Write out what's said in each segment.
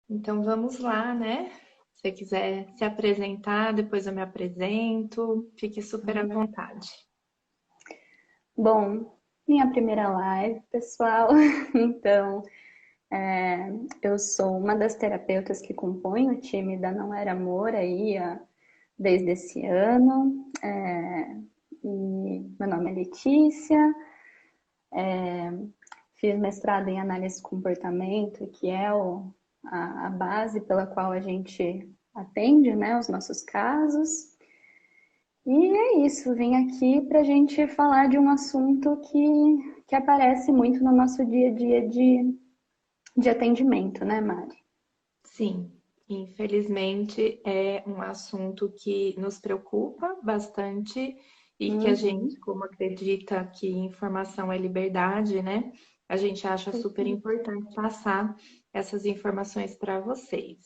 Então vamos lá, né? Se você quiser se apresentar, depois eu me apresento. Fique super à vontade. Bom, minha primeira live, pessoal. Então, eu sou uma das terapeutas que compõem o time da Não Era Amor desde esse ano. E meu nome é Letícia, fiz mestrado em análise de comportamento, que é a base pela qual a gente atende, né, os nossos casos. E é isso, vim aqui para a gente falar de um assunto que aparece muito no nosso dia a dia de atendimento, né, Mari? Sim, infelizmente é um assunto que nos preocupa bastante e que a gente, Uhum. como acredita que informação é liberdade, né? A gente acha super importante passar essas informações para vocês.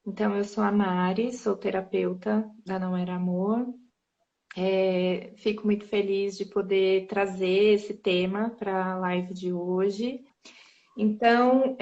Então, eu sou a Mari, sou terapeuta da Não Era Amor. Fico muito feliz de poder trazer esse tema para a live de hoje. Então,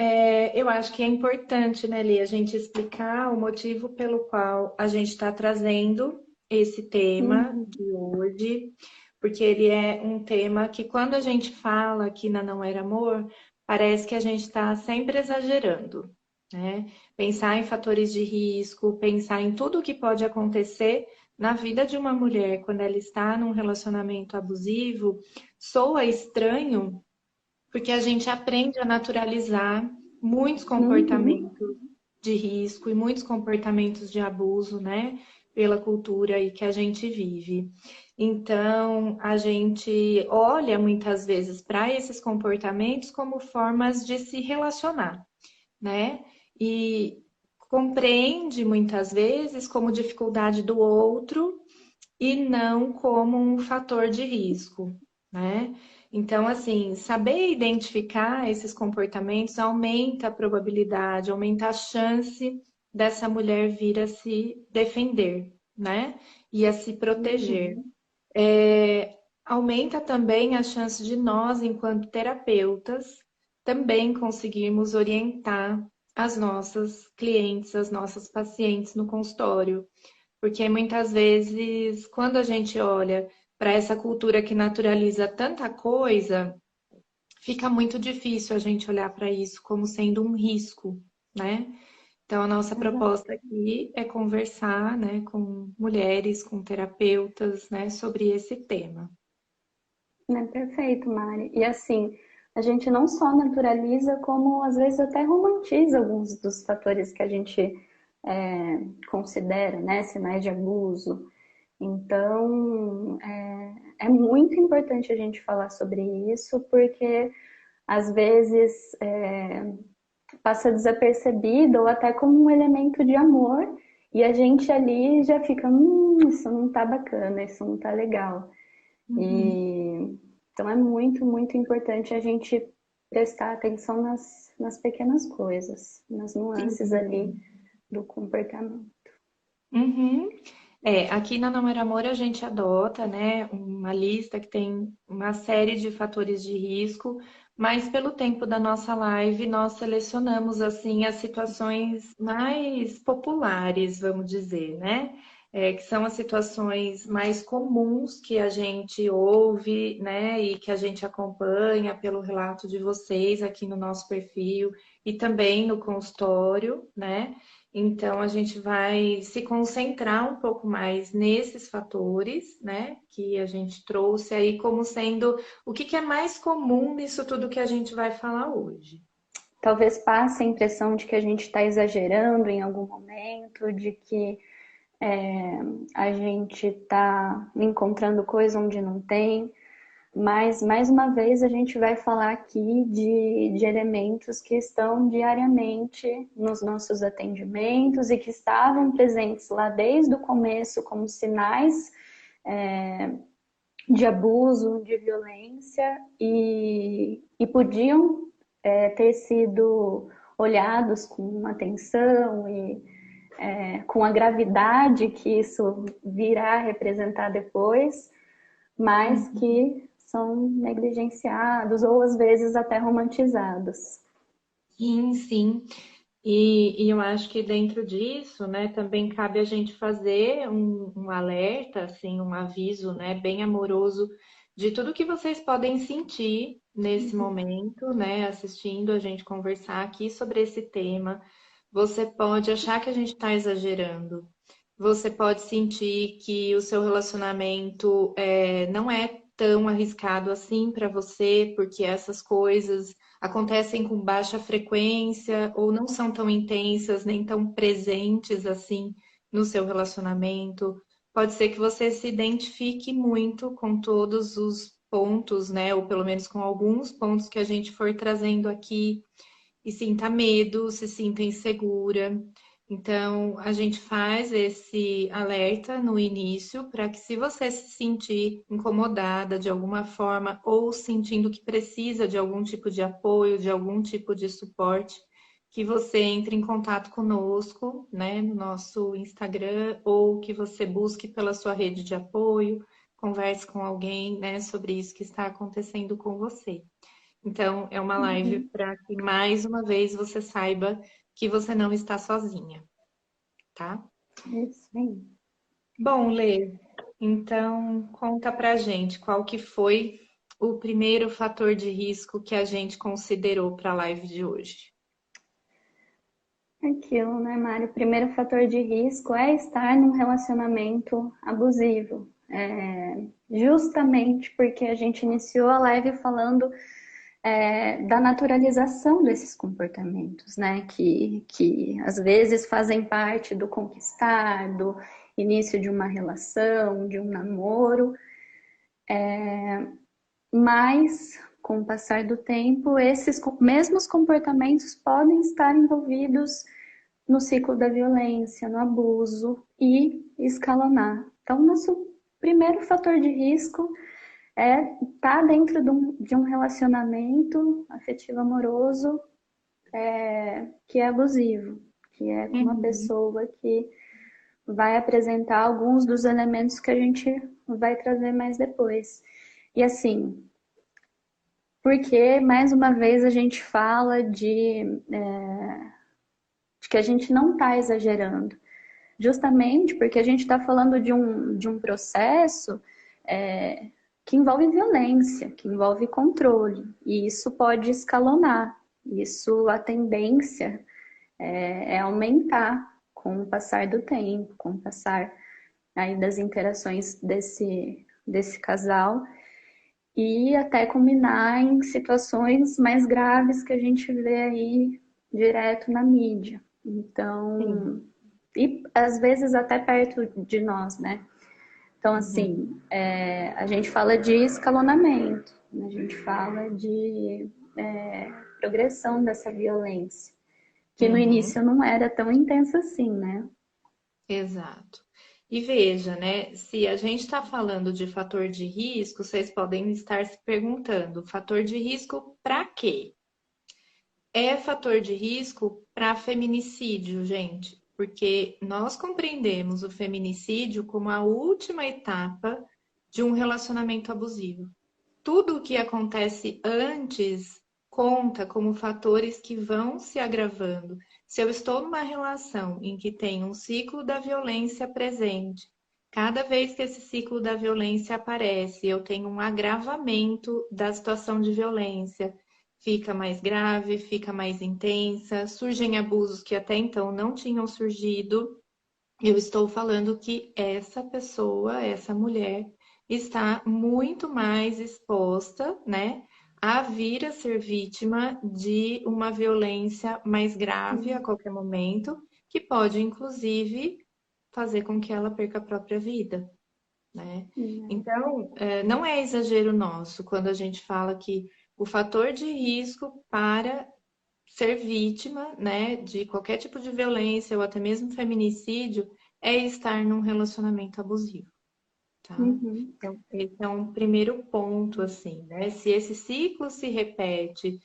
eu acho que é importante, né, Li, a gente explicar o motivo pelo qual a gente está trazendo esse tema Uhum. de hoje, porque ele é um tema que, quando a gente fala aqui na Não Era Amor, parece que a gente está sempre exagerando, né? Pensar em fatores de risco, pensar em tudo o que pode acontecer na vida de uma mulher quando ela está num relacionamento abusivo, soa estranho porque a gente aprende a naturalizar muitos Uhum. comportamentos de risco e muitos comportamentos de abuso, né? Pela cultura aí que a gente vive. Então, a gente olha muitas vezes para esses comportamentos como formas de se relacionar, né? E compreende muitas vezes como dificuldade do outro e não como um fator de risco, né? Então, assim, saber identificar esses comportamentos aumenta a probabilidade, aumenta a chance dessa mulher vir a se defender, né? E a se proteger. Uhum. Aumenta também a chance de nós, enquanto terapeutas, também conseguirmos orientar as nossas clientes, as nossas pacientes no consultório, porque muitas vezes, quando a gente olha para essa cultura que naturaliza tanta coisa, fica muito difícil a gente olhar para isso como sendo um risco, né? Então, a nossa Exato. proposta aqui é conversar, né, com mulheres, com terapeutas, né, sobre esse tema. É perfeito, Mari. E assim, a gente não só naturaliza, como às vezes até romantiza alguns dos fatores que a gente considera, né, sinais de abuso. Então, é muito importante a gente falar sobre isso, porque às vezes passa desapercebido ou até como um elemento de amor, e a gente ali já fica, isso não tá bacana, isso não tá legal. Uhum. E então é muito, muito importante a gente prestar atenção nas pequenas coisas, nas nuances Sim. ali do comportamento. Uhum. Aqui na Não Era Amor a gente adota, né, uma lista que tem uma série de fatores de risco, mas pelo tempo da nossa live nós selecionamos assim as situações mais populares, vamos dizer, né? Que são as situações mais comuns que a gente ouve, né, e que a gente acompanha pelo relato de vocês aqui no nosso perfil e também no consultório, né? Então, a gente vai se concentrar um pouco mais nesses fatores, né, que a gente trouxe aí como sendo o que é mais comum nisso tudo que a gente vai falar hoje. Talvez passe a impressão de que a gente está exagerando em algum momento, de que a gente está encontrando coisa onde não tem, mas mais uma vez a gente vai falar aqui de elementos que estão diariamente nos nossos atendimentos e que estavam presentes lá desde o começo como sinais de abuso, de violência e podiam ter sido olhados com atenção e com a gravidade que isso virá a representar depois, mas que são negligenciados ou às vezes até romantizados. Sim, sim. E eu acho que dentro disso, né, também cabe a gente fazer um alerta, assim, um aviso, né, bem amoroso de tudo que vocês podem sentir nesse momento, né, assistindo a gente conversar aqui sobre esse tema. Você pode achar que a gente está exagerando. Você pode sentir que o seu relacionamento não é tão arriscado assim para você, porque essas coisas acontecem com baixa frequência ou não são tão intensas nem tão presentes assim no seu relacionamento. Pode ser que você se identifique muito com todos os pontos, né? Ou pelo menos com alguns pontos que a gente for trazendo aqui e sinta medo, se sinta insegura. Então, a gente faz esse alerta no início para que, se você se sentir incomodada de alguma forma ou sentindo que precisa de algum tipo de apoio, de algum tipo de suporte, que você entre em contato conosco, né, no nosso Instagram, ou que você busque pela sua rede de apoio, converse com alguém, né, sobre isso que está acontecendo com você. Então, é uma live Uhum. para que mais uma vez você saiba que você não está sozinha, tá? Isso aí. Bom, Lê, então conta pra gente qual que foi o primeiro fator de risco que a gente considerou para a live de hoje. Aquilo, né, Mário? O primeiro fator de risco é estar num relacionamento abusivo. Justamente porque a gente iniciou a live falando da naturalização desses comportamentos, né? Que às vezes fazem parte do conquistar, do início de uma relação, de um namoro, mas com o passar do tempo, esses mesmos comportamentos podem estar envolvidos no ciclo da violência, no abuso e escalonar. Então, nosso primeiro fator de risco é estar dentro de um relacionamento afetivo amoroso que é abusivo, que é com uma Uhum. pessoa que vai apresentar alguns dos elementos que a gente vai trazer mais depois. E assim, porque mais uma vez a gente fala de que a gente não está exagerando, justamente porque a gente está falando de um processo é, que envolve violência, que envolve controle, e isso pode escalonar. Isso, a tendência é aumentar com o passar do tempo, com o passar aí das interações desse casal, e até culminar em situações mais graves que a gente vê aí direto na mídia. Sim. Então, e às vezes até perto de nós, né? Então, Uhum. assim, a gente fala de escalonamento, né? A gente fala de progressão dessa violência, que no Uhum. início não era tão intensa assim, né? Exato. E veja, né? Se a gente está falando de fator de risco, vocês podem estar se perguntando: fator de risco para quê? É fator de risco para feminicídio, gente, porque nós compreendemos o feminicídio como a última etapa de um relacionamento abusivo. Tudo o que acontece antes conta como fatores que vão se agravando. Se eu estou numa relação em que tem um ciclo da violência presente, cada vez que esse ciclo da violência aparece, eu tenho um agravamento da situação de violência. Fica mais grave, fica mais intensa, surgem abusos que até então não tinham surgido. Eu estou falando que essa pessoa, essa mulher, está muito mais exposta, né, a vir a ser vítima de uma violência mais grave a qualquer momento, que pode, inclusive, fazer com que ela perca a própria vida, né? Então, não é exagero nosso quando a gente fala que o fator de risco para ser vítima, né, de qualquer tipo de violência ou até mesmo feminicídio é estar num relacionamento abusivo, tá? Uhum. Então, esse é um primeiro ponto, assim, né? Se esse ciclo se repete,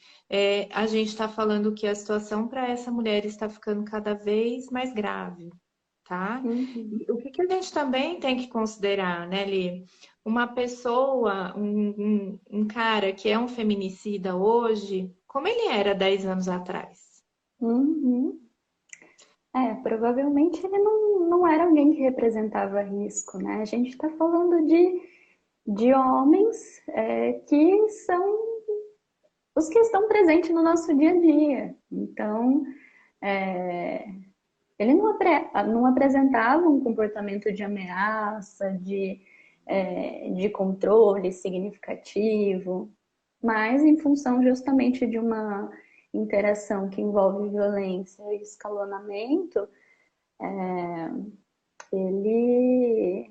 a gente está falando que a situação para essa mulher está ficando cada vez mais grave, tá? Uhum. E o que que a gente também tem que considerar, né, Li? Uma pessoa, um cara que é um feminicida hoje, como ele era 10 anos atrás? Uhum. Provavelmente ele não era alguém que representava risco, né? A gente está falando de homens que são os que estão presentes no nosso dia a dia. Então, é, ele não apresentava um comportamento de ameaça, de controle significativo, mas em função justamente de uma interação que envolve violência e escalonamento, ele,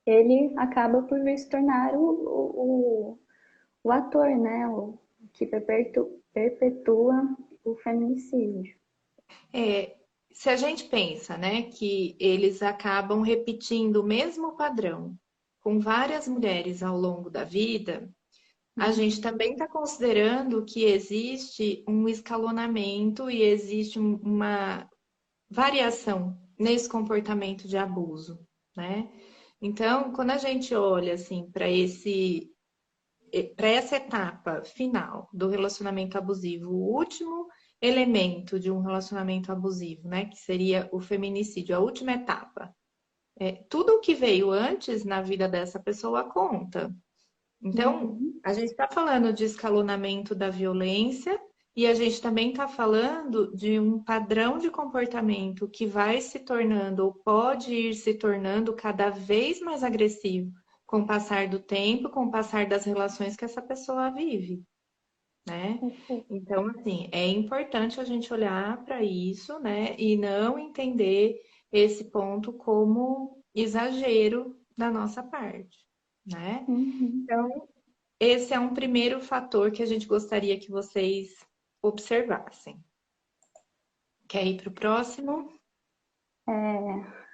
ele acaba por se tornar o ator, né? O que perpetua o feminicídio. Se a gente pensa, né, que eles acabam repetindo o mesmo padrão com várias mulheres ao longo da vida, a gente também está considerando que existe um escalonamento e existe uma variação nesse comportamento de abuso, né? Então, quando a gente olha assim para essa etapa final do relacionamento abusivo, o último elemento de um relacionamento abusivo, né, que seria o feminicídio, a última etapa. Tudo o que veio antes na vida dessa pessoa conta. Então, a gente está falando de escalonamento da violência e a gente também está falando de um padrão de comportamento que vai se tornando ou pode ir se tornando cada vez mais agressivo com o passar do tempo, com o passar das relações que essa pessoa vive, né? Então, assim, é importante a gente olhar para isso, né, e não entender esse ponto como exagero da nossa parte, né? Uhum. Então, esse é um primeiro fator que a gente gostaria que vocês observassem. Quer ir para o próximo?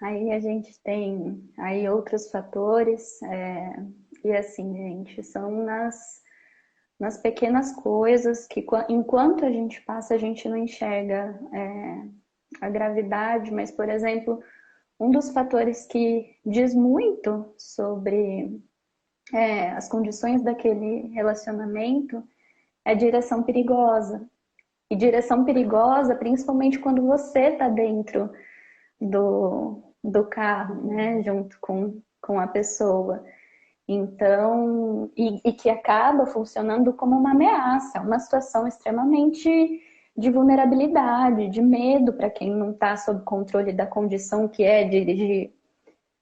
Aí a gente tem aí outros fatores, e assim, gente, são nas pequenas coisas que enquanto a gente passa, a gente não enxerga a gravidade, mas, por exemplo, um dos fatores que diz muito sobre as condições daquele relacionamento é direção perigosa. E direção perigosa, principalmente quando você está dentro do carro, né, junto com a pessoa. Então, e que acaba funcionando como uma ameaça, uma situação extremamente de vulnerabilidade, de medo para quem não está sob controle da condição que é dirigir.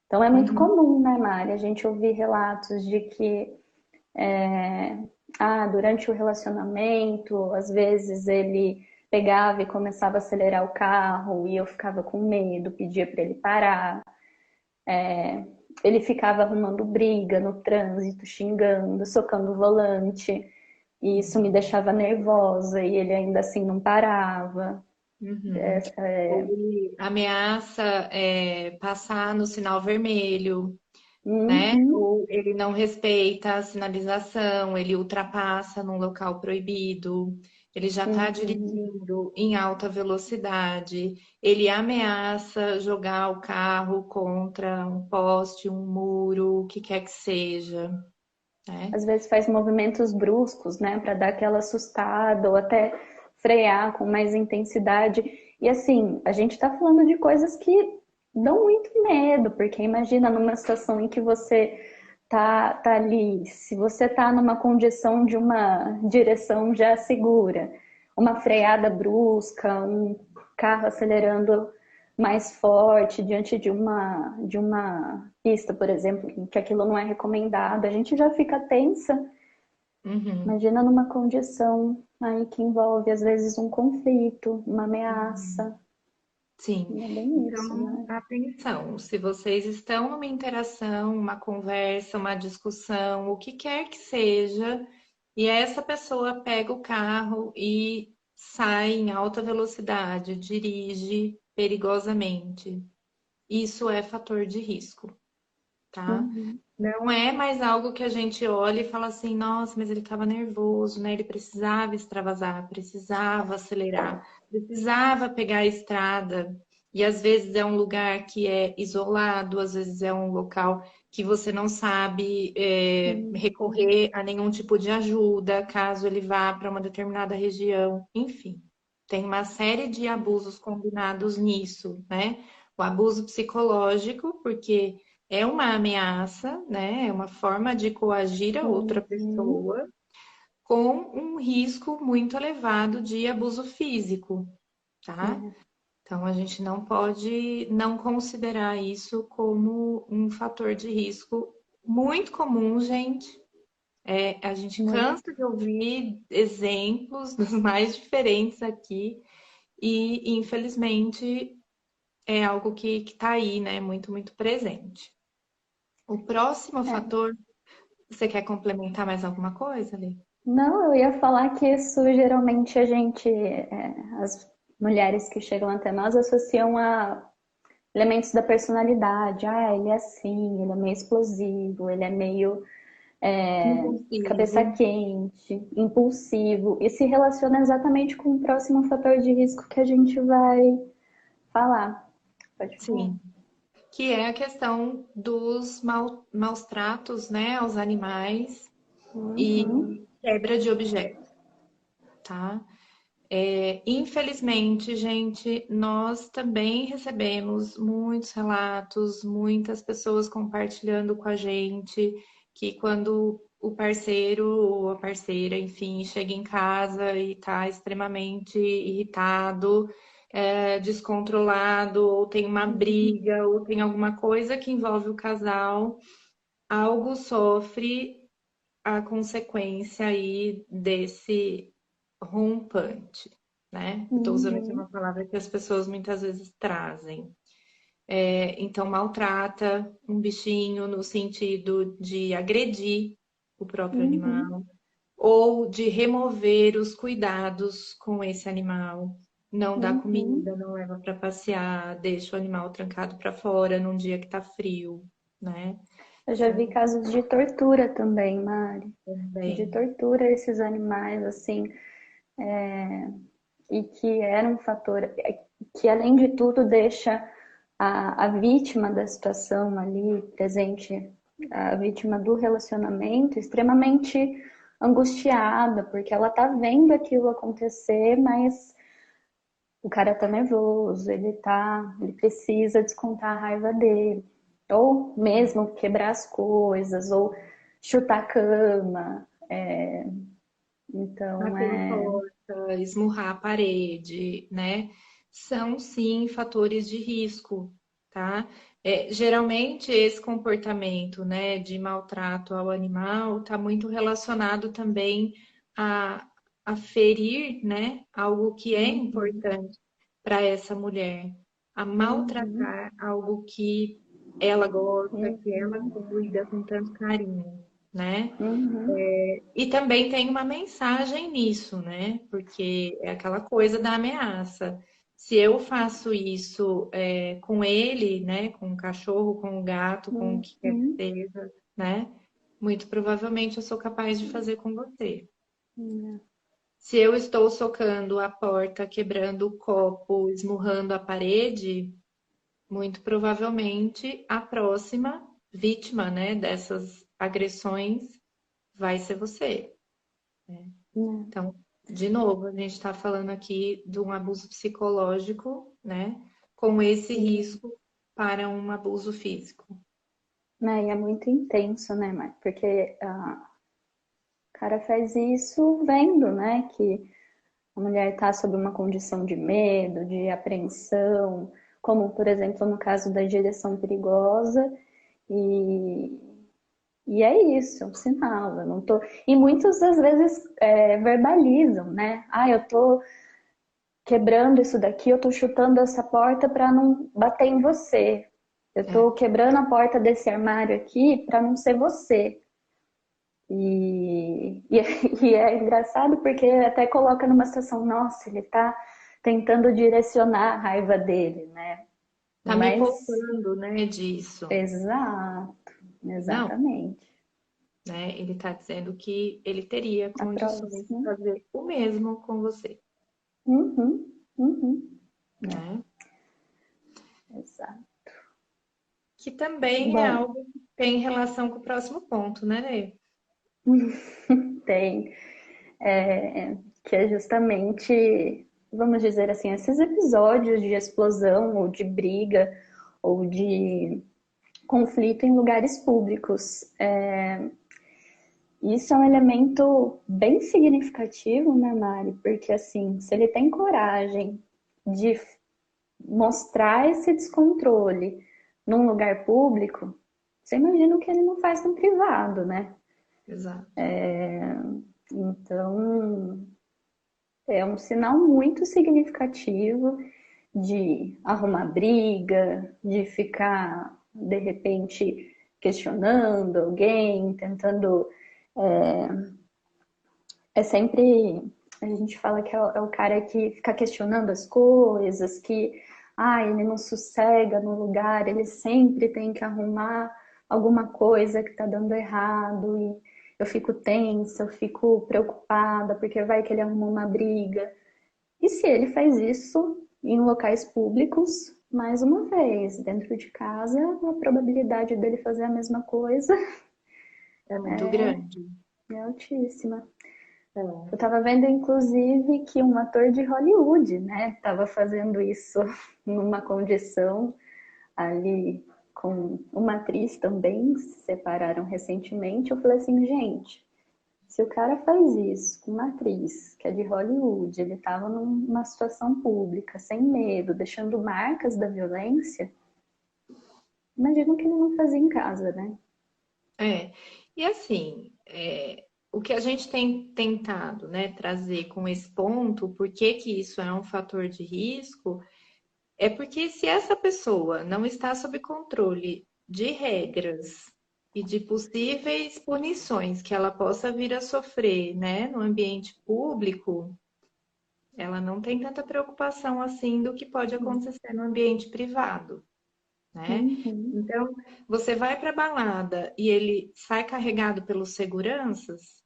Então, é muito Uhum. comum, né, Mari, a gente ouvir relatos de que durante o relacionamento, às vezes ele pegava e começava a acelerar o carro e eu ficava com medo, pedia para ele parar. Ele ficava arrumando briga no trânsito, xingando, socando o volante. E isso me deixava nervosa e ele ainda assim não parava. Uhum. Ou ele ameaça passar no sinal vermelho, né? Uhum, Ou ele não respeita a sinalização, ele ultrapassa num local proibido, ele já está uhum. dirigindo em alta velocidade, ele ameaça jogar o carro contra um poste, um muro, o que quer que seja, né? Às vezes faz movimentos bruscos, né, para dar aquela assustada ou até frear com mais intensidade. E assim, a gente está falando de coisas que dão muito medo, porque imagina numa situação em que você tá ali, se você tá numa condição de uma direção já segura, uma freada brusca, um carro acelerando mais forte diante de uma pista, por exemplo, que aquilo não é recomendado, a gente já fica tensa. Uhum. Imagina numa condição aí que envolve às vezes um conflito, uma Uhum. ameaça. Sim. E é bem isso, Então, né? atenção, se vocês estão numa interação, uma conversa, uma discussão, o que quer que seja, e essa pessoa pega o carro e sai em alta velocidade, dirige perigosamente, isso é fator de risco, tá? Uhum. Não é mais algo que a gente olha e fala assim, nossa, mas ele estava nervoso, né? Ele precisava extravasar, precisava acelerar, precisava pegar a estrada. E às vezes é um lugar que é isolado, às vezes é um local que você não sabe Uhum. recorrer a nenhum tipo de ajuda, caso ele vá para uma determinada região, enfim. tem uma série de abusos combinados nisso, né? O abuso psicológico, porque é uma ameaça, né? É uma forma de coagir a outra Uhum. pessoa, com um risco muito elevado de abuso físico, tá? É. Então a gente não pode não considerar isso como um fator de risco muito comum, gente. A gente Muito. cansa de ouvir exemplos dos mais diferentes aqui e, infelizmente, é algo que está aí, né? Muito, muito presente. O próximo É. fator, você quer complementar mais alguma coisa, Lê? Não, eu ia falar que isso geralmente as mulheres que chegam até nós associam a elementos da personalidade. Ah, ele é assim, ele é meio explosivo, ele é meio cabeça Impulsivo. quente, impulsivo, e se relaciona exatamente com o próximo fator de risco que a gente vai falar. Pode falar. Sim. Que é a questão dos maus tratos, né, aos animais Uhum. e quebra de objetos, tá? Infelizmente, gente, nós também recebemos muitos relatos, muitas pessoas compartilhando com a gente que quando o parceiro ou a parceira, enfim, chega em casa e está extremamente irritado, descontrolado, ou tem uma briga, ou tem alguma coisa que envolve o casal, algo sofre a consequência aí desse rompante, né? Eu estou usando aqui Uhum. uma palavra que as pessoas muitas vezes trazem. Então, maltrata um bichinho no sentido de agredir o próprio Uhum. animal ou de remover os cuidados com esse animal. Não dá Uhum. comida, não leva para passear, deixa o animal trancado para fora num dia que tá frio, né? Eu já vi Então, casos de tortura também, Mari. De também. tortura a esses animais, assim, e que era um fator que, além de tudo, deixa a vítima da situação ali presente, a vítima do relacionamento, extremamente angustiada, porque ela tá vendo aquilo acontecer, mas o cara tá nervoso, ele precisa descontar a raiva dele, ou mesmo quebrar as coisas, ou chutar a cama. Então, Bater em porta, esmurrar a parede, né? São sim fatores de risco, tá? Geralmente esse comportamento, né, de maltrato ao animal está muito relacionado também a, a ferir, né, algo que é uhum, importante para essa mulher, a uhum, maltratar algo que ela gosta, que ela uhum, cuida com tanto carinho, né? uhum, E também tem uma mensagem nisso, né? Porque é aquela coisa da ameaça. Se eu faço isso com ele, né? Com o cachorro, com o gato, com o que quer que uhum. seja, né? Muito provavelmente eu sou capaz de fazer com você. Se eu estou socando a porta, quebrando o copo, esmurrando a parede, muito provavelmente a próxima vítima, né, dessas agressões vai ser você. Então, de novo, a gente está falando aqui de um abuso psicológico, né? Com esse Sim. risco para um abuso físico. Né, e é muito intenso, né, Mar? Porque o cara faz isso vendo, né, que a mulher está sob uma condição de medo, de apreensão, como, por exemplo, no caso da direção perigosa, e, e é isso, é um sinal. Eu não tô... E muitas das vezes verbalizam, né? Ah, eu tô quebrando isso daqui, eu tô chutando essa porta para não bater em você. Eu tô É. quebrando a porta desse armário aqui para não ser você. E é engraçado porque até coloca numa situação, nossa, ele tá tentando direcionar a raiva dele, né? Tá me Mas, poupando, né, disso. exato, Não, exatamente. né? Ele está dizendo que ele teria A condições de próxima. fazer o mesmo com você, Uhum, uhum. É, né? exato. Que também é Bom, algo que tem relação com o próximo ponto, né, Lê? tem, que é justamente. vamos dizer assim, esses episódios de explosão ou de briga ou de conflito em lugares públicos. Isso é um elemento bem significativo, né, Mari? Porque, assim, se ele tem coragem de mostrar esse descontrole num lugar público, você imagina o que ele não faz no privado, né? Exato. Então, é um sinal muito significativo de arrumar briga, de ficar, de repente, questionando alguém, tentando. É sempre. A gente fala que é o cara que fica questionando as coisas, que ele não sossega no lugar, ele sempre tem que arrumar alguma coisa que tá dando errado, e eu fico tensa, eu fico preocupada, porque vai que ele arruma uma briga. E se ele faz isso em locais públicos, mais uma vez, dentro de casa, a probabilidade dele fazer a mesma coisa É muito grande. é altíssima. É. Eu tava vendo, inclusive, que um ator de Hollywood, né, tava fazendo isso numa condição ali com uma atriz também, se separaram recentemente. Eu falei assim, gente, se o cara faz isso com uma atriz que é de Hollywood, ele estava numa situação pública, sem medo, deixando marcas da violência, imagina o que ele não fazia em casa, né? É. E assim, o que a gente tem tentado, né, trazer com esse ponto, por que que isso é um fator de risco, é porque se essa pessoa não está sob controle de regras e de possíveis punições que ela possa vir a sofrer, né, no ambiente público, ela não tem tanta preocupação assim do que pode acontecer no ambiente privado, né? Uhum, Então, você vai para balada e ele sai carregado pelos seguranças,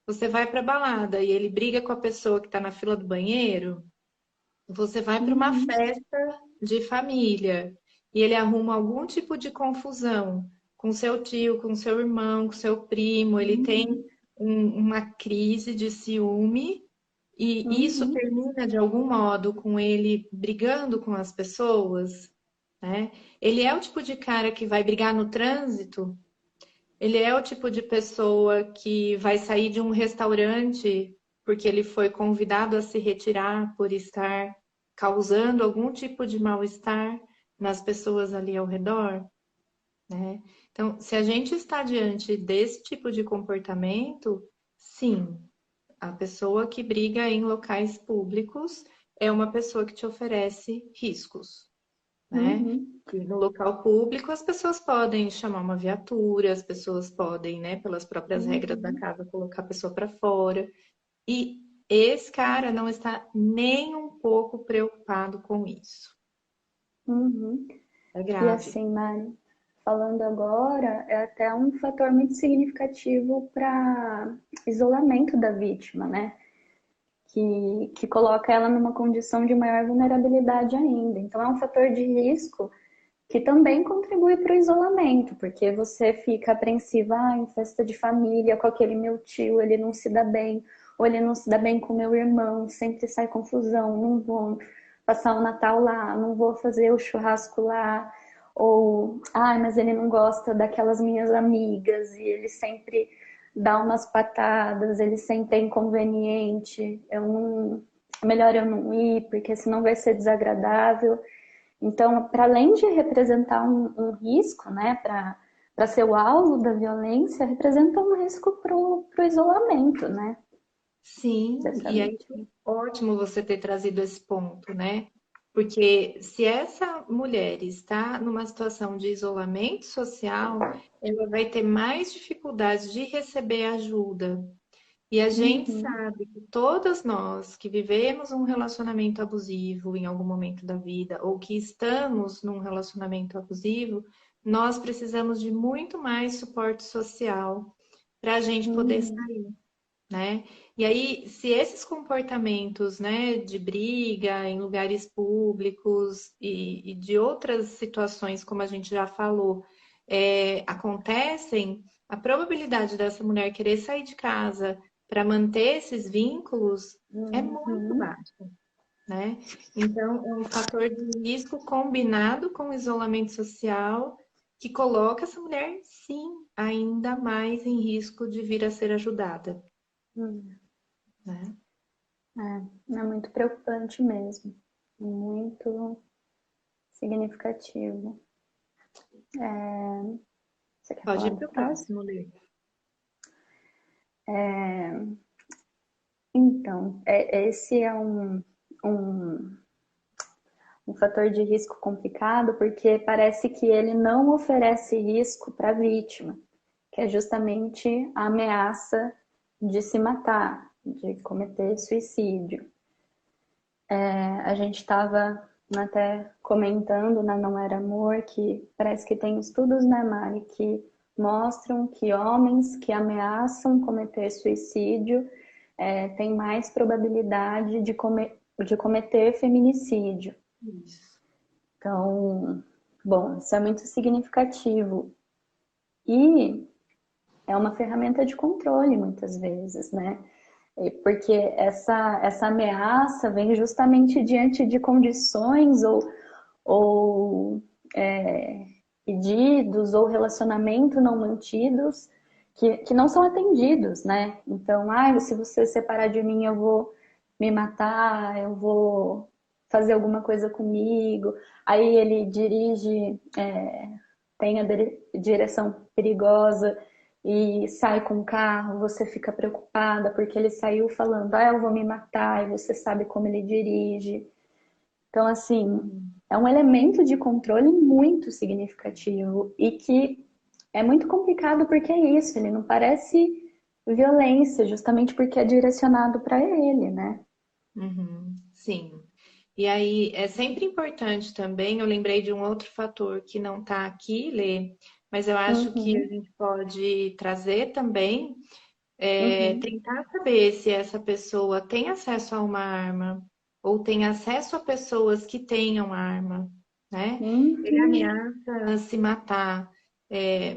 você vai para balada e ele briga com a pessoa que está na fila do banheiro, você vai para uma uhum, festa de família e ele arruma algum tipo de confusão com seu tio, com seu irmão, com seu primo, ele tem uhum, uma crise de ciúme e isso uhum, termina de algum modo com ele brigando com as pessoas, né? Ele é o tipo de cara que vai brigar no trânsito, ele é o tipo de pessoa que vai sair de um restaurante porque ele foi convidado a se retirar por estar causando algum tipo de mal-estar nas pessoas ali ao redor, né? Então, se a gente está diante desse tipo de comportamento, sim, a pessoa que briga em locais públicos é uma pessoa que te oferece riscos, né? uhum, E no local público, as pessoas podem chamar uma viatura, as pessoas podem, né, pelas próprias regras da uhum, casa, colocar a pessoa para fora. E esse cara não está nem um pouco preocupado com isso. uhum. É E grave. assim, Mari, falando agora, é até um fator muito significativo para isolamento da vítima, né? Que coloca ela numa condição de maior vulnerabilidade ainda. Então, é um fator de risco que também contribui para o isolamento, porque você fica apreensiva em festa de família, com aquele meu tio, ele não se dá bem, ou ele não se dá bem com meu irmão, sempre sai confusão, não vou passar o Natal lá, não vou fazer o churrasco lá, ou, mas ele não gosta daquelas minhas amigas, e ele sempre dá umas patadas, ele sempre é inconveniente, melhor eu não ir, porque senão vai ser desagradável. Então, para além de representar um risco, né, para ser o alvo da violência, representa um risco para o isolamento, né, Sim, dessa e aí vítima. ótimo você ter trazido esse ponto, né? Porque se essa mulher está numa situação de isolamento social, ela vai ter mais dificuldades de receber ajuda. E a gente Uhum, sabe que todas nós que vivemos um relacionamento abusivo em algum momento da vida, ou que estamos num relacionamento abusivo, nós precisamos de muito mais suporte social para a gente poder uhum, sair, né? E aí, se esses comportamentos, né, de briga em lugares públicos e de outras situações, como a gente já falou, acontecem, a probabilidade dessa mulher querer sair de casa para manter esses vínculos é muito uhum. baixa, né? Então, é um fator de risco combinado com o isolamento social que coloca essa mulher, sim, ainda mais em risco de vir a ser ajudada, Hum, né? é muito preocupante mesmo. Muito significativo. Você quer Pode falar ir do para o próximo? próximo, Lê. Então, esse é um, um fator de risco complicado porque parece que ele não oferece risco para a vítima, que é justamente a ameaça de se matar, de cometer suicídio. A gente estava até comentando na Não Era Amor que parece que tem estudos, né, Mari, que mostram que homens que ameaçam cometer suicídio têm mais probabilidade de cometer feminicídio. Isso. Então, bom, isso é muito significativo. E é uma ferramenta de controle, muitas vezes, né? Porque essa ameaça vem justamente diante de condições ou pedidos ou relacionamento não mantidos que não são atendidos, né? Então, se você separar de mim, eu vou me matar, eu vou fazer alguma coisa comigo. Aí ele dirige, tem a direção perigosa e sai com o carro, você fica preocupada porque ele saiu falando, eu vou me matar, e você sabe como ele dirige. Então, assim, é um elemento de controle muito significativo e que é muito complicado porque é isso, ele não parece violência, justamente porque é direcionado para ele, né? Uhum, sim. E aí, é sempre importante também, eu lembrei de um outro fator que não está aqui, Lê, mas eu acho que a Uhum, gente pode trazer também, uhum, tentar saber se essa pessoa tem acesso a uma arma ou tem acesso a pessoas que tenham arma, né? Ele uhum, ameaça se matar,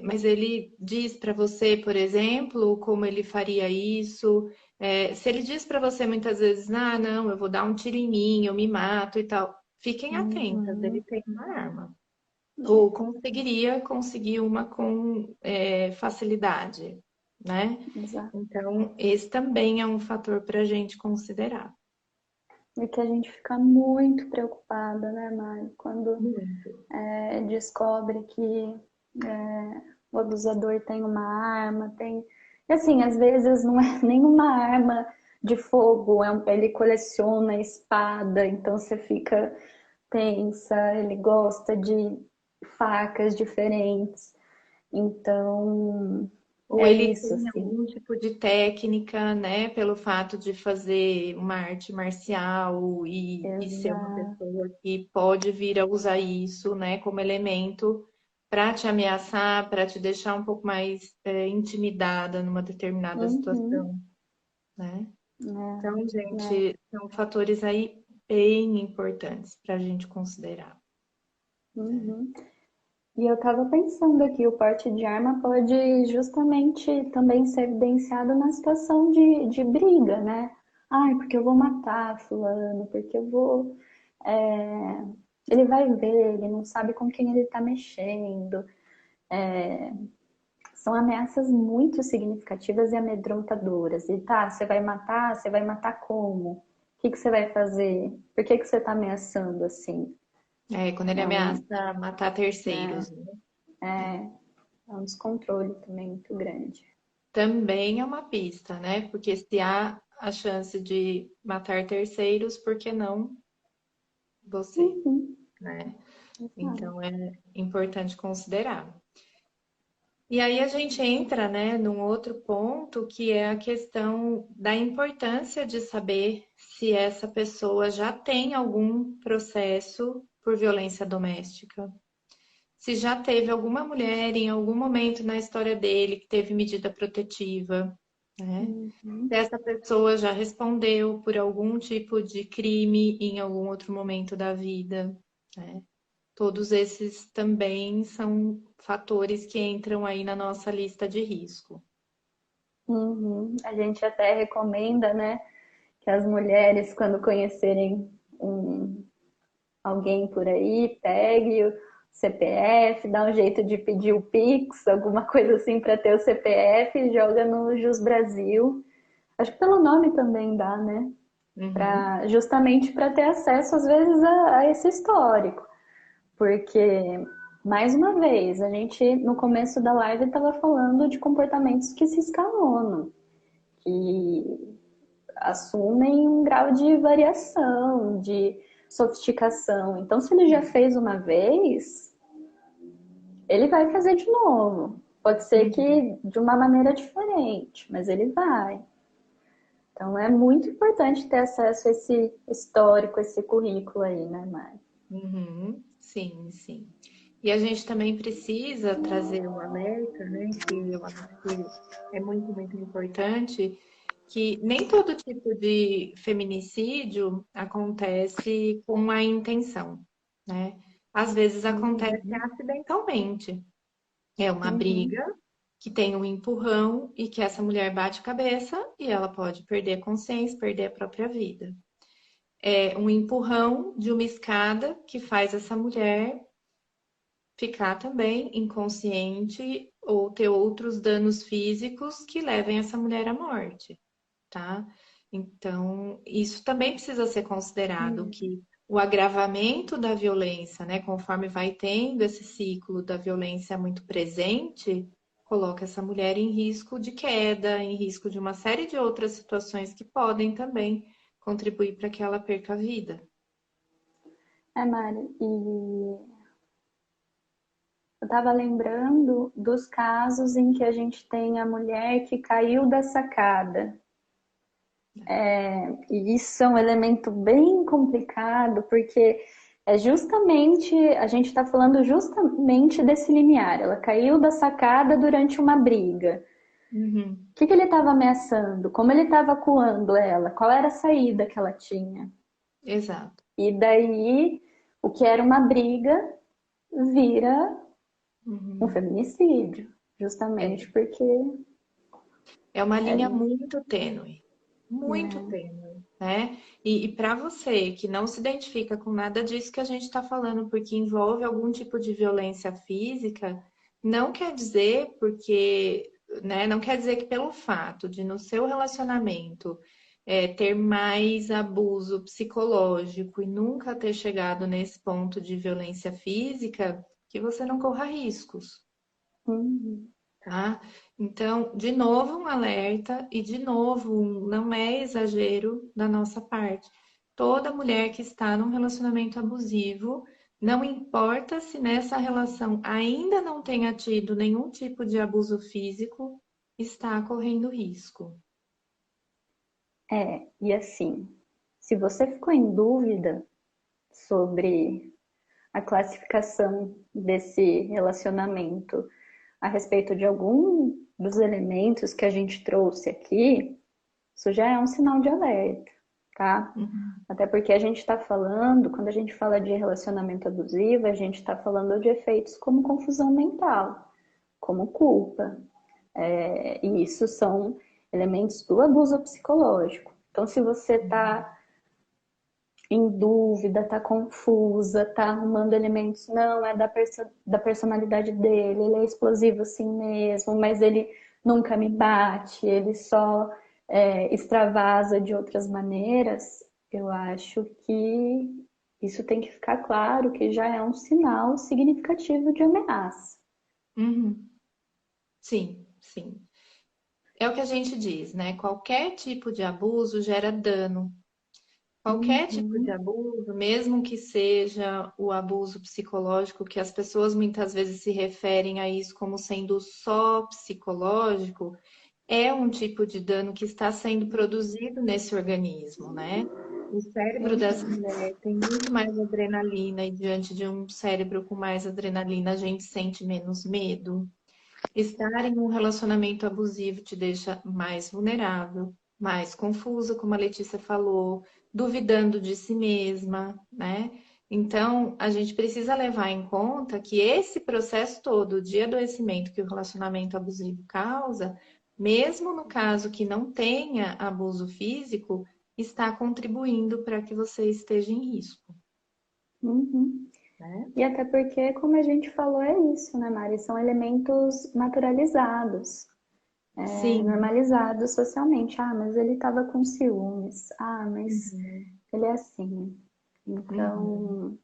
mas ele diz para você, por exemplo, como ele faria isso. Se ele diz para você muitas vezes, não, eu vou dar um tiro em mim, eu me mato e tal, fiquem atentas, ele uhum. tem uma arma. Ou É, conseguiria conseguir uma com facilidade, né? exato. Então, esse também é um fator para a gente considerar. E que a gente fica muito preocupada, né, Mari, quando Muito. descobre que o abusador tem uma arma, tem. E assim, às vezes não é nenhuma arma de fogo, ele coleciona espada, então você fica tensa, ele gosta de facas diferentes. Então, Ou é ele isso, tem assim. algum tipo de técnica, né, pelo fato de fazer uma arte marcial e ser uma Exato. pessoa que pode vir a usar isso, né, como elemento para te ameaçar, para te deixar um pouco mais intimidada numa determinada Uhum. situação, né? É, Então, né? gente, são fatores aí bem importantes para a gente considerar, né? Uhum. E eu estava pensando aqui, o porte de arma pode justamente também ser evidenciado na situação de briga, né? Porque eu vou matar fulano, porque eu vou. é, Ele vai ver, ele não sabe com quem ele está mexendo. São ameaças muito significativas e amedrontadoras. E tá, você vai matar como? O que você vai fazer? Por que você está ameaçando assim? Quando ele É um, ameaça matar né, terceiros, né? é um descontrole também muito grande. Também é uma pista, né? Porque se há a chance de matar terceiros, por que não você, Uhum, né? exato. Então é importante considerar. E aí a gente entra, né, num outro ponto que é a questão da importância de saber se essa pessoa já tem algum processo por violência doméstica. Se já teve alguma mulher em algum momento na história dele que teve medida protetiva, né? Se Uhum, essa pessoa já respondeu por algum tipo de crime em algum outro momento da vida, né? Todos esses também são fatores que entram aí na nossa lista de risco. uhum. A gente até recomenda, né, que as mulheres, quando conhecerem um, alguém por aí pegue o CPF, dá um jeito de pedir o Pix, alguma coisa assim para ter o CPF e joga no Jus Brasil. Acho que pelo nome também dá, né? Uhum. Justamente para ter acesso, às vezes, a esse histórico. Porque, mais uma vez, a gente, no começo da live, estava falando de comportamentos que se escalonam, que assumem um grau de variação, de sofisticação. Então, se ele já fez uma vez, ele vai fazer de novo. Pode ser Uhum. que de uma maneira diferente, mas ele vai. Então, é muito importante ter acesso a esse histórico, esse currículo aí, né, Mari? Uhum. Sim, sim. E a gente também precisa trazer o alerta, né, que eu acho que é muito, muito importante, que nem todo tipo de feminicídio acontece com a intenção, né? Às vezes acontece Uhum, acidentalmente. É uma uhum, briga que tem um empurrão e que essa mulher bate cabeça e ela pode perder a consciência, perder a própria vida. É um empurrão de uma escada que faz essa mulher ficar também inconsciente ou ter outros danos físicos que levem essa mulher à morte, tá? Então, isso também precisa ser considerado, uhum. que o agravamento da violência, né, conforme vai tendo esse ciclo da violência muito presente, coloca essa mulher em risco de queda, em risco de uma série de outras situações que podem também contribuir para que ela perca a vida. É, Mari, e eu estava lembrando dos casos em que a gente tem a mulher que caiu da sacada. E isso é um elemento bem complicado, porque é justamente, a gente está falando justamente desse limiar. Ela caiu da sacada durante uma briga. Uhum, O que ele estava ameaçando? Como ele estava acuando ela? Qual era a saída que ela tinha? exato. E daí, o que era uma briga vira um Uhum. feminicídio, É. justamente porque É uma é, linha muito né? tênue, né? E para você que não se identifica com nada disso que a gente está falando, porque envolve algum tipo de violência física, não quer dizer porque, né? Não quer dizer que pelo fato de no seu relacionamento ter mais abuso psicológico e nunca ter chegado nesse ponto de violência física, que você não corra riscos. Uhum. Tá? Então, de novo, um alerta e de novo, não é exagero da nossa parte. Toda mulher que está num relacionamento abusivo, não importa se nessa relação ainda não tenha tido nenhum tipo de abuso físico, está correndo risco. E assim, se você ficou em dúvida sobre a classificação desse relacionamento a respeito de algum dos elementos que a gente trouxe aqui, isso já é um sinal de alerta, tá? Uhum. Até porque a gente está falando, quando a gente fala de relacionamento abusivo, a gente está falando de efeitos como confusão mental, como culpa. E isso são elementos do abuso psicológico. Então, se você está em dúvida, tá confusa, tá arrumando elementos, não, é da personalidade dele, ele é explosivo assim mesmo, mas ele nunca me bate, ele só extravasa de outras maneiras, eu acho que isso tem que ficar claro que já é um sinal significativo de ameaça. Uhum. Sim, sim. É o que a gente diz, né? Qualquer tipo de abuso gera dano. Qualquer tipo de Uhum. abuso, mesmo que seja o abuso psicológico, que as pessoas muitas vezes se referem a isso como sendo só psicológico, é um tipo de dano que está sendo produzido nesse organismo, né? O cérebro dessa Uhum. mulher tem muito mais adrenalina, e diante de um cérebro com mais adrenalina, a gente sente menos medo. Estar em um relacionamento abusivo te deixa mais vulnerável, mais confusa, como a Letícia falou, duvidando de si mesma, né? Então, a gente precisa levar em conta que esse processo todo de adoecimento que o relacionamento abusivo causa, mesmo no caso que não tenha abuso físico, está contribuindo para que você esteja em risco, Uhum. né? E até porque, como a gente falou, é isso, né, Mari? São elementos naturalizados, Sim. normalizados socialmente. Ah, mas ele estava com ciúmes. Ah, mas Uhum. ele é assim. Uhum. Então,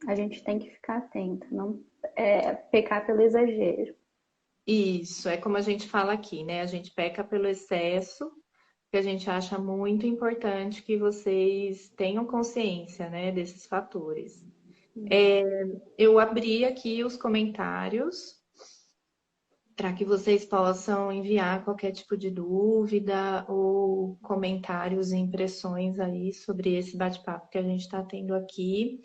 a gente tem que ficar atento, não pecar pelo exagero. Isso, é como a gente fala aqui, né? A gente peca pelo excesso, que a gente acha muito importante que vocês tenham consciência, né, desses fatores. Eu abri aqui os comentários para que vocês possam enviar qualquer tipo de dúvida ou comentários e impressões aí sobre esse bate-papo que a gente está tendo aqui.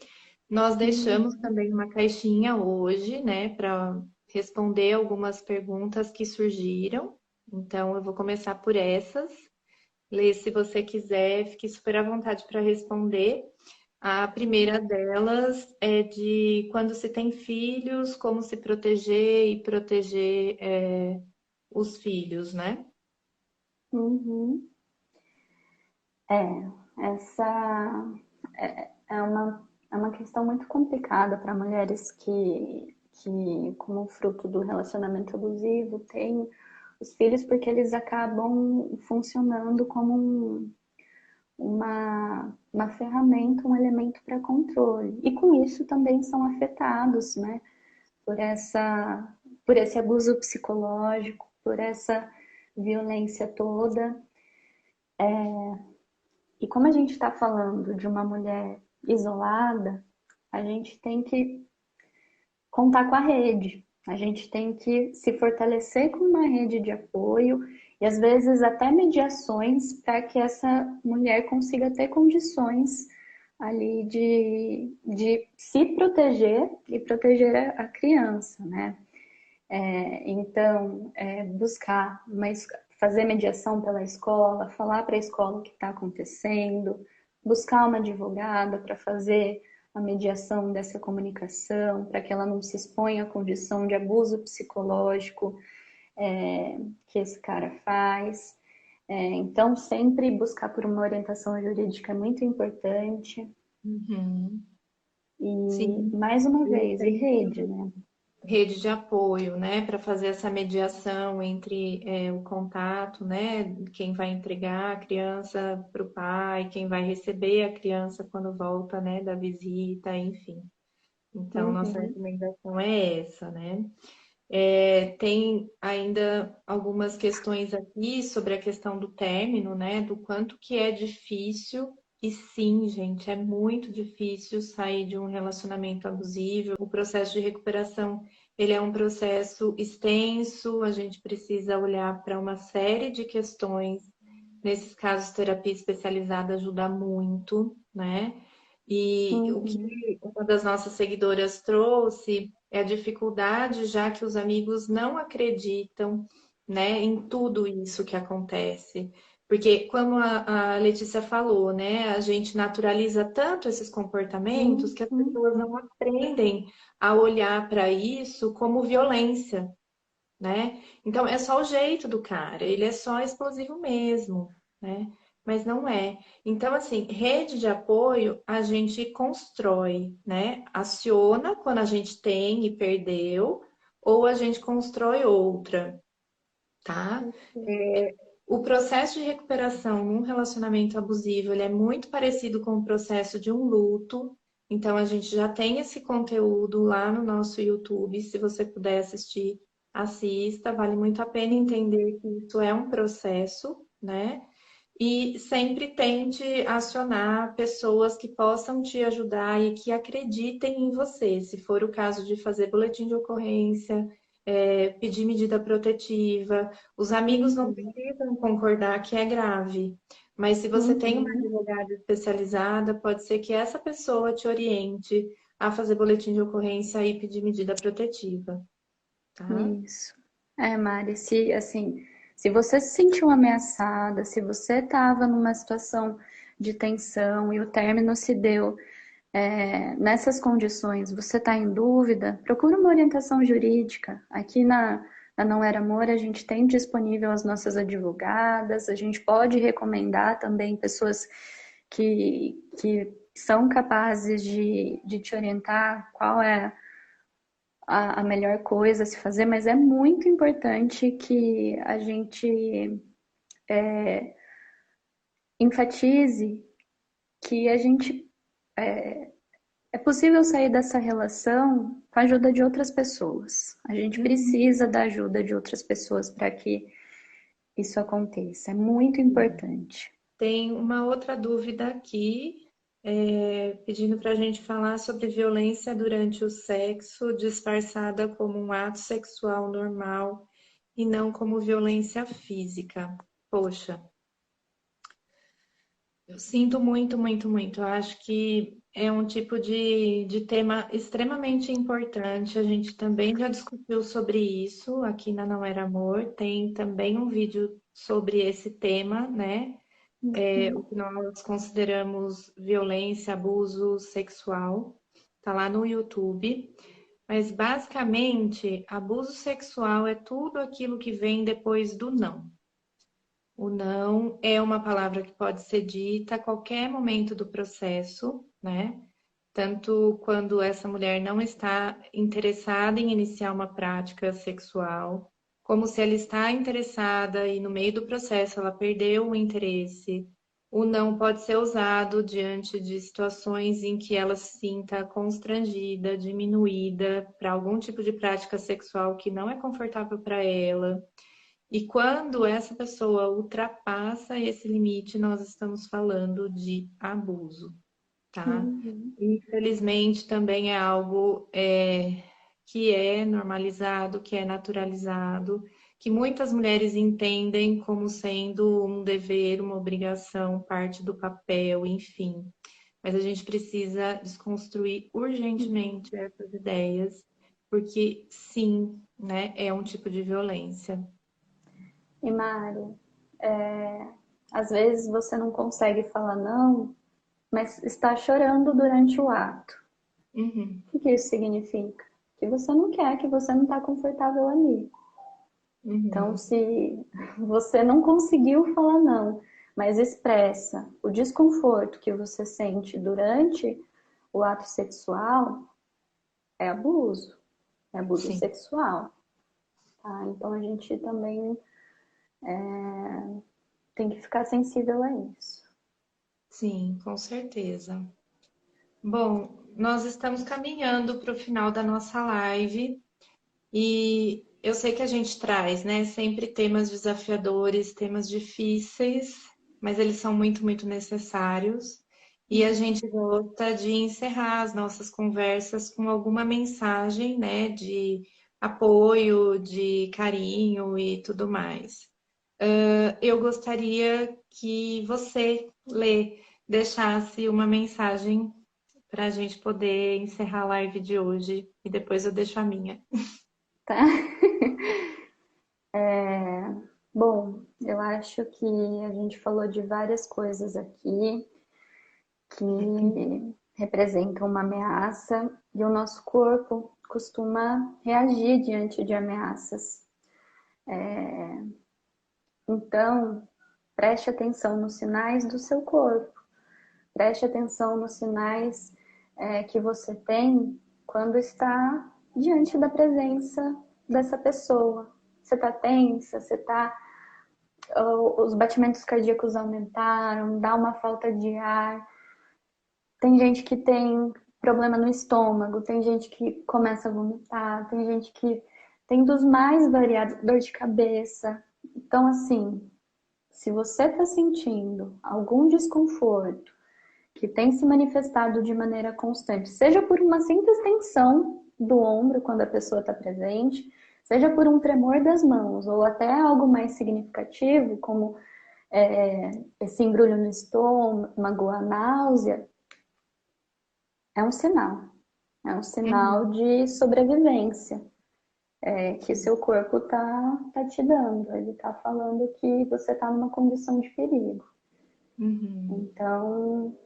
Nós deixamos Uhum. também uma caixinha hoje, né, para responder algumas perguntas que surgiram. Então, eu vou começar por essas. Lê, se você quiser, fique super à vontade para responder. A primeira delas é de quando se tem filhos, como se proteger e proteger os filhos, né? Uhum. Essa é uma questão muito complicada para mulheres que, como fruto do relacionamento abusivo, têm os filhos, porque eles acabam funcionando como uma ferramenta, um elemento para controle. E com isso também são afetados, né, por por esse abuso psicológico, por essa violência toda. E como a gente está falando de uma mulher isolada, a gente tem que contar com a rede. A gente tem que se fortalecer com uma rede de apoio e às vezes até mediações para que essa mulher consiga ter condições ali de se proteger e proteger a criança, né? Então, buscar fazer mediação pela escola, falar para a escola o que está acontecendo, buscar uma advogada para fazer a mediação dessa comunicação, para que ela não se exponha à condição de abuso psicológico que esse cara faz. Então, sempre buscar por uma orientação jurídica é muito importante. Uhum. E, Sim, mais uma e vez, e rede, sempre né? rede de apoio, né, para fazer essa mediação entre o contato, né, quem vai entregar a criança para o pai, quem vai receber a criança quando volta, né, da visita, enfim. Então, nossa Uhum. recomendação é essa, né? Tem ainda algumas questões aqui sobre a questão do término, né? Do quanto que é difícil. E sim, gente, é muito difícil sair de um relacionamento abusivo. O processo de recuperação, ele é um processo extenso, a gente precisa olhar para uma série de questões. Nesses casos, terapia especializada ajuda muito, né? E o que Uhum. uma das nossas seguidoras trouxe é a dificuldade, já que os amigos não acreditam, né, em tudo isso que acontece. Porque, como a Letícia falou, né, a gente naturaliza tanto esses comportamentos que as Uhum. pessoas não aprendem a olhar para isso como violência, né? Então é só o jeito do cara, ele é só explosivo mesmo, né? Mas não é. Então, assim, rede de apoio a gente constrói, né? Aciona quando a gente tem e perdeu, ou a gente constrói outra, tá? Perfeito. O processo de recuperação num relacionamento abusivo, ele é muito parecido com o processo de um luto. Então, a gente já tem esse conteúdo lá no nosso YouTube. Se você puder assistir, assista. Vale muito a pena entender que isso é um processo, né? E sempre tente acionar pessoas que possam te ajudar e que acreditem em você. Se for o caso de fazer boletim de ocorrência, pedir medida protetiva, os amigos não Uhum. precisam concordar que é grave. Mas se você tem uma Uhum. advogada especializada, pode ser que essa pessoa te oriente a fazer boletim de ocorrência e pedir medida protetiva, tá? Isso. Mari, se assim, se você se sentiu ameaçada, se você estava numa situação de tensão e o término se deu nessas condições, você está em dúvida, procura uma orientação jurídica. Aqui Na Não Era Amor, a gente tem disponível as nossas advogadas, a gente pode recomendar também pessoas que são capazes de te orientar qual é a melhor coisa a se fazer, mas é muito importante que a gente enfatize que a gente é possível sair dessa relação com a ajuda de outras pessoas. A gente Uhum. precisa da ajuda de outras pessoas para que isso aconteça. É muito importante. Tem uma outra dúvida aqui, pedindo para a gente falar sobre violência durante o sexo, disfarçada como um ato sexual normal e não como violência física. Poxa, eu sinto muito, muito, muito. Eu acho que é um tipo de tema extremamente importante. A gente também já discutiu sobre isso aqui na Não Era Amor. Tem também um vídeo sobre esse tema, né? O Uhum. que nós consideramos violência, abuso sexual. Tá lá no YouTube. Mas basicamente, abuso sexual é tudo aquilo que vem depois do não. O não é uma palavra que pode ser dita a qualquer momento do processo, né? Tanto quando essa mulher não está interessada em iniciar uma prática sexual, como se ela está interessada e no meio do processo ela perdeu o interesse. O não pode ser usado diante de situações em que ela se sinta constrangida, diminuída para algum tipo de prática sexual que não é confortável para ela. E quando essa pessoa ultrapassa esse limite, nós estamos falando de abuso, tá? Uhum. Infelizmente, também é algo que é normalizado, que é naturalizado, que muitas mulheres entendem como sendo um dever, uma obrigação, parte do papel, enfim. Mas a gente precisa desconstruir urgentemente essas ideias, porque sim, né, é um tipo de violência. E Mari, às vezes você não consegue falar não, mas está chorando durante o ato. Uhum, O que isso significa? Que você não quer, que você não está confortável ali. Então, uhum. se você não conseguiu falar não, mas expressa o desconforto que você sente durante o ato sexual, é abuso Sim, sexual, tá? Então a gente também tem que ficar sensível a isso. sim, com certeza. Bom, nós estamos caminhando para o final da nossa live e eu sei que a gente traz, né, sempre temas desafiadores, temas difíceis, mas eles são muito, muito necessários. E a gente gosta de encerrar as nossas conversas com alguma mensagem, né, de apoio, de carinho e tudo mais. Eu gostaria que você, Lê, deixasse uma mensagem para a gente poder encerrar a live de hoje e depois eu deixo a minha. Tá? Bom, eu acho que a gente falou de várias coisas aqui que representam uma ameaça e o nosso corpo costuma reagir diante de ameaças. Então, preste atenção nos sinais do seu corpo, preste atenção nos sinais que você tem quando está diante da presença dessa pessoa. Você está tensa, você está os batimentos cardíacos aumentaram, dá uma falta de ar. Tem gente que tem problema no estômago, tem gente que começa a vomitar, tem gente que tem dos mais variados, dor de cabeça. Então, assim, se você está sentindo algum desconforto que tem se manifestado de maneira constante, seja por uma simples tensão do ombro quando a pessoa está presente, seja por um tremor das mãos, ou até algo mais significativo, como esse embrulho no estômago, a náusea, é um sinal. É um sinal Uhum, de sobrevivência que sim. seu corpo tá te dando. Ele tá falando que você tá numa condição de perigo. Uhum, Então,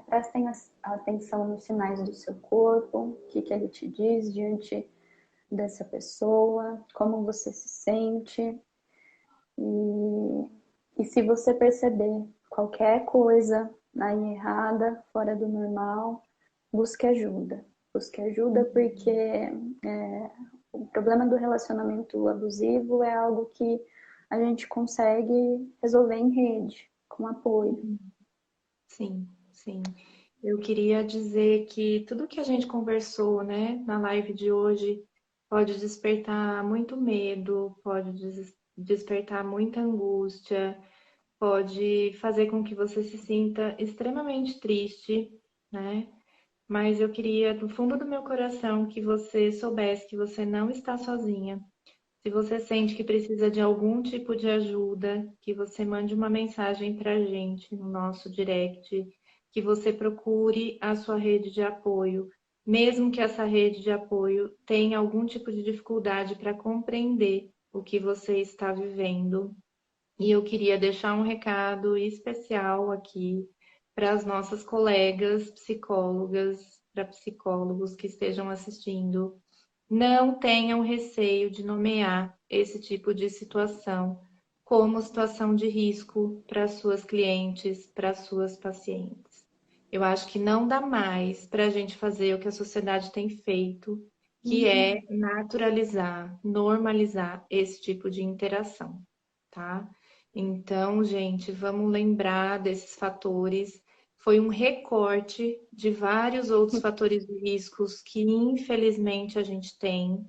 prestem atenção nos sinais do seu corpo, o que ele te diz diante dessa pessoa, como você se sente. E se você perceber qualquer coisa aí errada, fora do normal, busque ajuda. Busque ajuda porque o problema do relacionamento abusivo é algo que a gente consegue resolver em rede, com apoio. Sim, sim. Eu queria dizer que tudo que a gente conversou, né, na live de hoje pode despertar muito medo, pode despertar muita angústia, pode fazer com que você se sinta extremamente triste, né? Mas eu queria, do fundo do meu coração, que você soubesse que você não está sozinha. Se você sente que precisa de algum tipo de ajuda, que você mande uma mensagem para a gente no nosso direct, que você procure a sua rede de apoio, mesmo que essa rede de apoio tenha algum tipo de dificuldade para compreender o que você está vivendo. E eu queria deixar um recado especial aqui para as nossas colegas psicólogas, para psicólogos que estejam assistindo. Não tenham receio de nomear esse tipo de situação como situação de risco para suas clientes, para suas pacientes. Eu acho que não dá mais para a gente fazer o que a sociedade tem feito, que é naturalizar, normalizar esse tipo de interação, tá? Então, gente, vamos lembrar desses fatores. Foi um recorte de vários outros fatores de riscos que, infelizmente, a gente tem.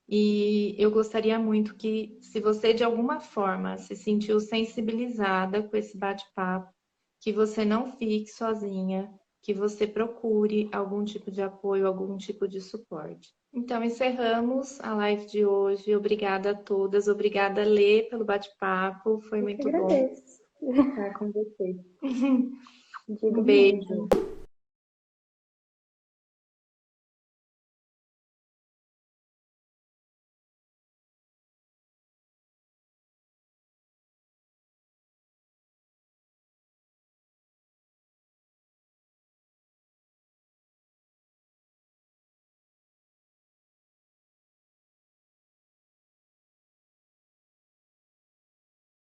E eu gostaria muito que, se você de alguma forma se sentiu sensibilizada com esse bate-papo, que você não fique sozinha, que você procure algum tipo de apoio, algum tipo de suporte. Então, encerramos a live de hoje. Obrigada a todas, obrigada, Lê, pelo bate-papo. Foi Eu que muito bom agradeço. estar com você. Digo Um mesmo. beijo.